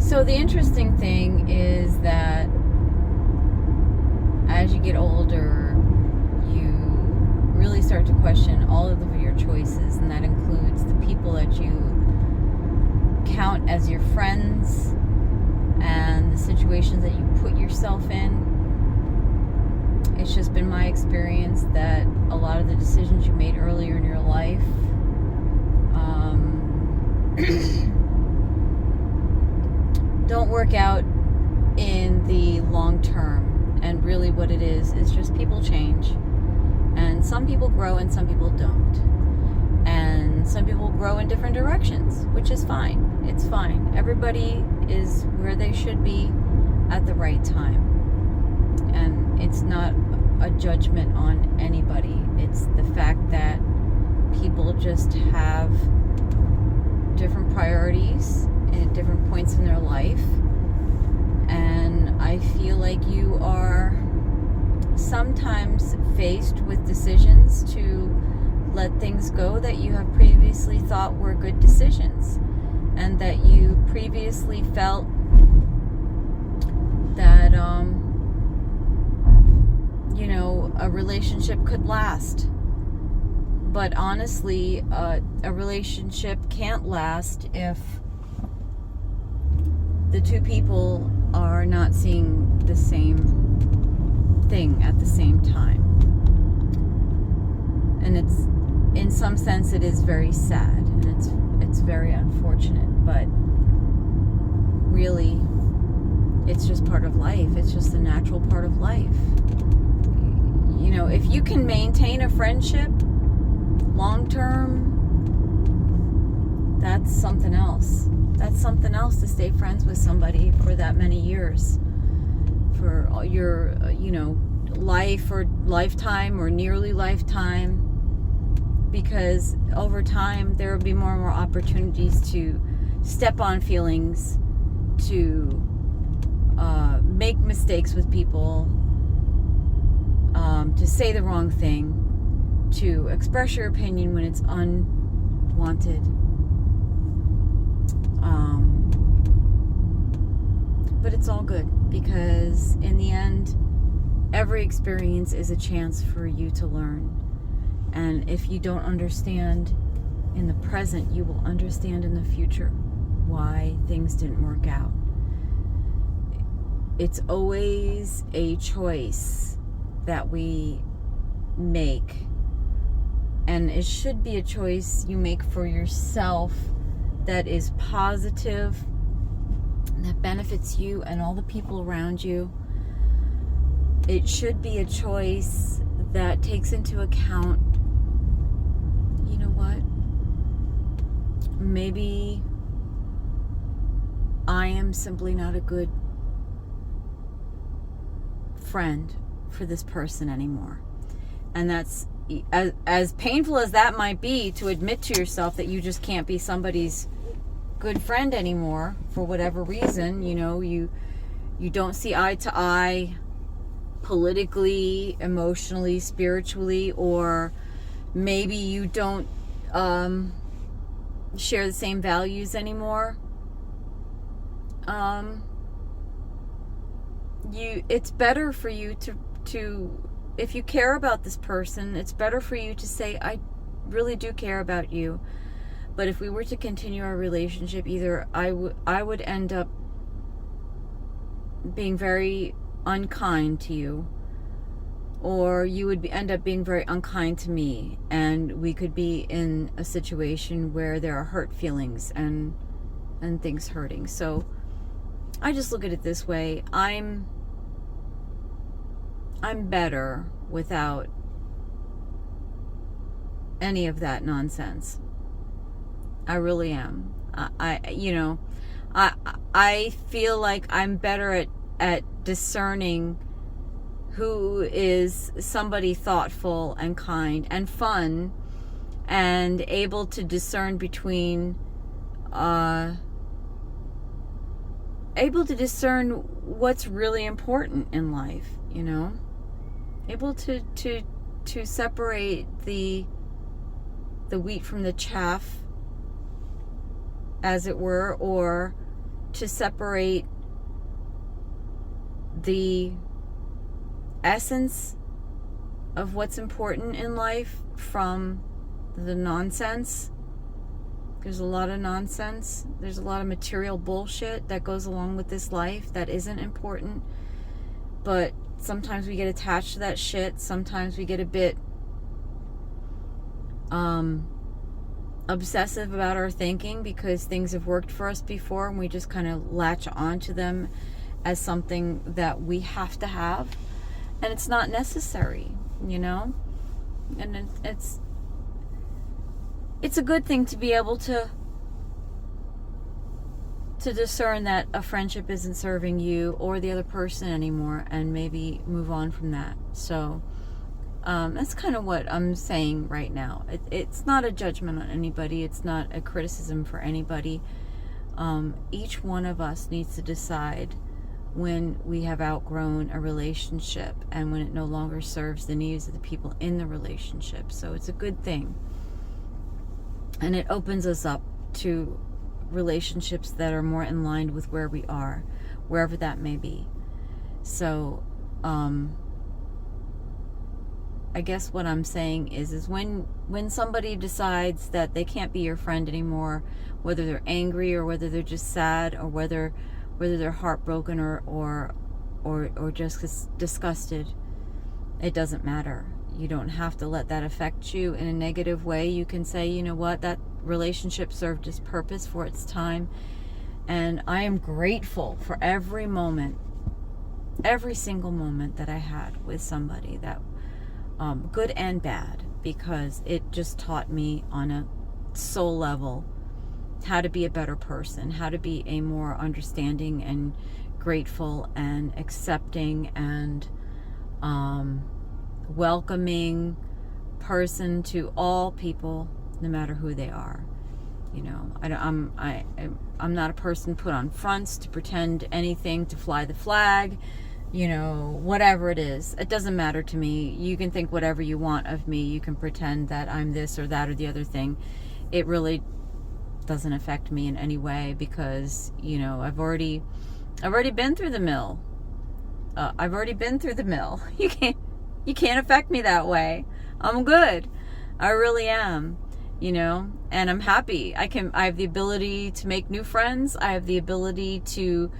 So the interesting thing is that as you get older, you really start to question all of your choices, and that includes the people that you count as your friends and the situations that you put yourself in. It's just been my experience that a lot of the decisions you made earlier in your life don't work out in the long term. And really what it is just people change. And some people grow and some people don't. And some people grow in different directions, which is fine. It's fine. Everybody is where they should be at the right time. And it's not a judgment on anybody. It's the fact that people just have different priorities at different points in their life. And I feel like you are sometimes faced with decisions to let things go that you have previously thought were good decisions, and that you previously felt that a relationship could last. But honestly, a relationship can't last if the two people are not seeing the same thing at the same time. And it's, in some sense, it is very sad, and it's very unfortunate, but really it's just part of life. It's just a natural part of life. If you can maintain a friendship long term, that's something else. That's something else to stay friends with somebody for that many years, for your life or lifetime or nearly lifetime, because over time there will be more and more opportunities to step on feelings, to make mistakes with people, to say the wrong thing, to express your opinion when it's unwanted. But it's all good, because in the end, every experience is a chance for you to learn. And if you don't understand in the present, you will understand in the future why things didn't work out. It's always a choice that we make, and it should be a choice you make for yourself that is positive, that benefits you and all the people around you. It should be a choice that takes into account, you know what, maybe I am simply not a good friend for this person anymore. And that's, as painful as that might be, to admit to yourself that you just can't be somebody's good friend anymore for whatever reason. You don't see eye to eye politically, emotionally, spiritually, or maybe you don't share the same values anymore. It's better for you to if you care about this person, it's better for you to say, I really do care about you, but if we were to continue our relationship, either I would end up being very unkind to you, or you would end up being very unkind to me, and we could be in a situation where there are hurt feelings and things hurting. So I just look at it this way. I'm better without any of that nonsense. I really am. I feel like I'm better at discerning who is somebody thoughtful and kind and fun, and able to discern between what's really important in life, able to separate the wheat from the chaff, as it were, or to separate the essence of what's important in life from the nonsense. There's a lot of nonsense. There's a lot of material bullshit that goes along with this life that isn't important. But sometimes we get attached to that shit. Sometimes we get a bit obsessive about our thinking because things have worked for us before, and we just kind of latch onto them as something that we have to have. And it's not necessary, you know? And it's a good thing to be able to discern that a friendship isn't serving you or the other person anymore, and maybe move on from that. So that's kind of what I'm saying right now. It's not a judgment on anybody. It's not a criticism for anybody. Each one of us needs to decide when we have outgrown a relationship and when it no longer serves the needs of the people in the relationship. So it's a good thing. And it opens us up to relationships that are more in line with where we are, wherever that may be. So I guess what I'm saying is when somebody decides that they can't be your friend anymore, whether they're angry or whether they're just sad or whether they're heartbroken or just disgusted, it doesn't matter. You don't have to let that affect you in a negative way. You can say, you know what, that relationship served its purpose for its time, and I am grateful for every moment, every single moment that I had with somebody, that good and bad, because it just taught me on a soul level how to be a better person, how to be a more understanding and grateful and accepting and welcoming person to all people, no matter who they are. You know, I'm not a person put on fronts to pretend anything, to fly the flag, you know, whatever it is. It doesn't matter to me. You can think whatever you want of me. You can pretend that I'm this or that or the other thing. It really doesn't affect me in any way, because, you know, I've already been through the mill. I've already been through the mill. You can't affect me that way. I'm good. I really am, you know, and I'm happy. I have the ability to make new friends. I have the ability to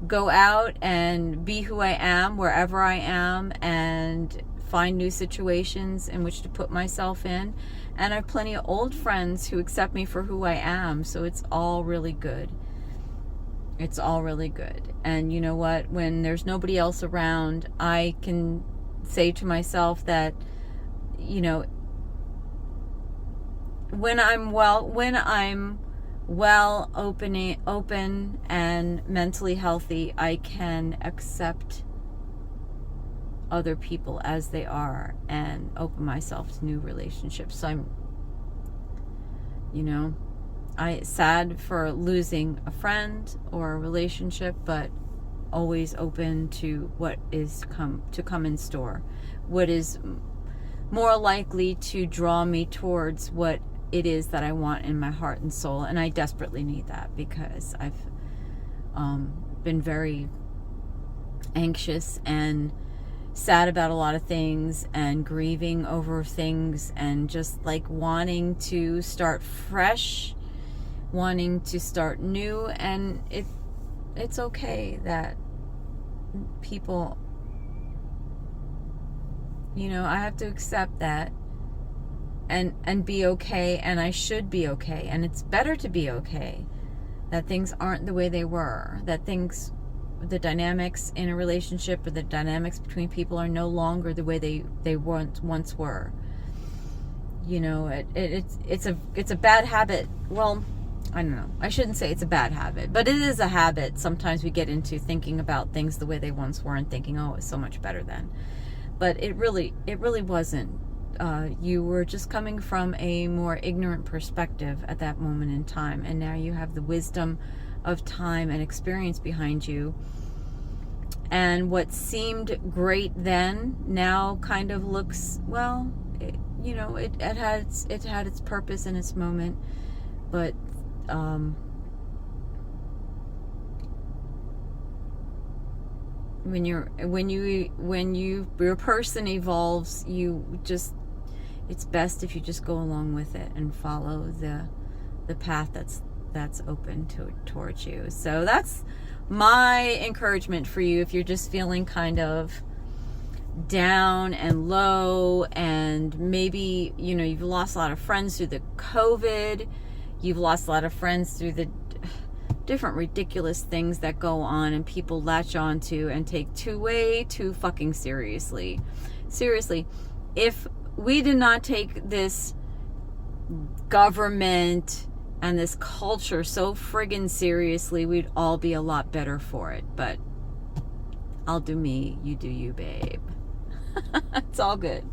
go out and be who I am wherever I am and find new situations in which to put myself in. And I have plenty of old friends who accept me for who I am. So it's all really good. It's all really good. And you know what? When there's nobody else around, I can say to myself that, you know, when I'm well, open and mentally healthy, I can accept other people as they are and open myself to new relationships. So I'm, you know, sad for losing a friend or a relationship, but always open to what is to come in store, what is more likely to draw me towards what it is that I want in my heart and soul. And I desperately need that, because I've been very anxious and sad about a lot of things and grieving over things and just like wanting to start fresh, wanting to start new. And it's okay that people, you know, I have to accept that and be okay, and I should be okay, and it's better to be okay, that things aren't the way they were, that things, the dynamics in a relationship or the dynamics between people are no longer the way they once were. You know, it's a bad habit. Well, I don't know. I shouldn't say it's a bad habit, but it is a habit. Sometimes we get into thinking about things the way they once were and thinking, oh, it was so much better then. But it really wasn't. You were just coming from a more ignorant perspective at that moment in time, and now you have the wisdom of time and experience behind you. And what seemed great then now kind of looks, well, it had its purpose in its moment, but When your person evolves, it's best if you just go along with it and follow the path that's open towards you. So that's my encouragement for you if you're just feeling kind of down and low, and maybe you've lost a lot of friends through the COVID, you've lost a lot of friends through the different ridiculous things that go on and people latch on to and take way too fucking seriously. If we did not take this government and this culture so friggin' seriously, we'd all be a lot better for it. But I'll do me, you do you, babe. It's all good.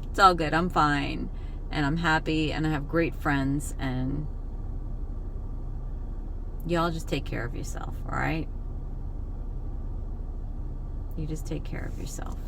It's all good. I'm fine. And I'm happy, and I have great friends, and y'all just take care of yourself, all right? You just take care of yourself.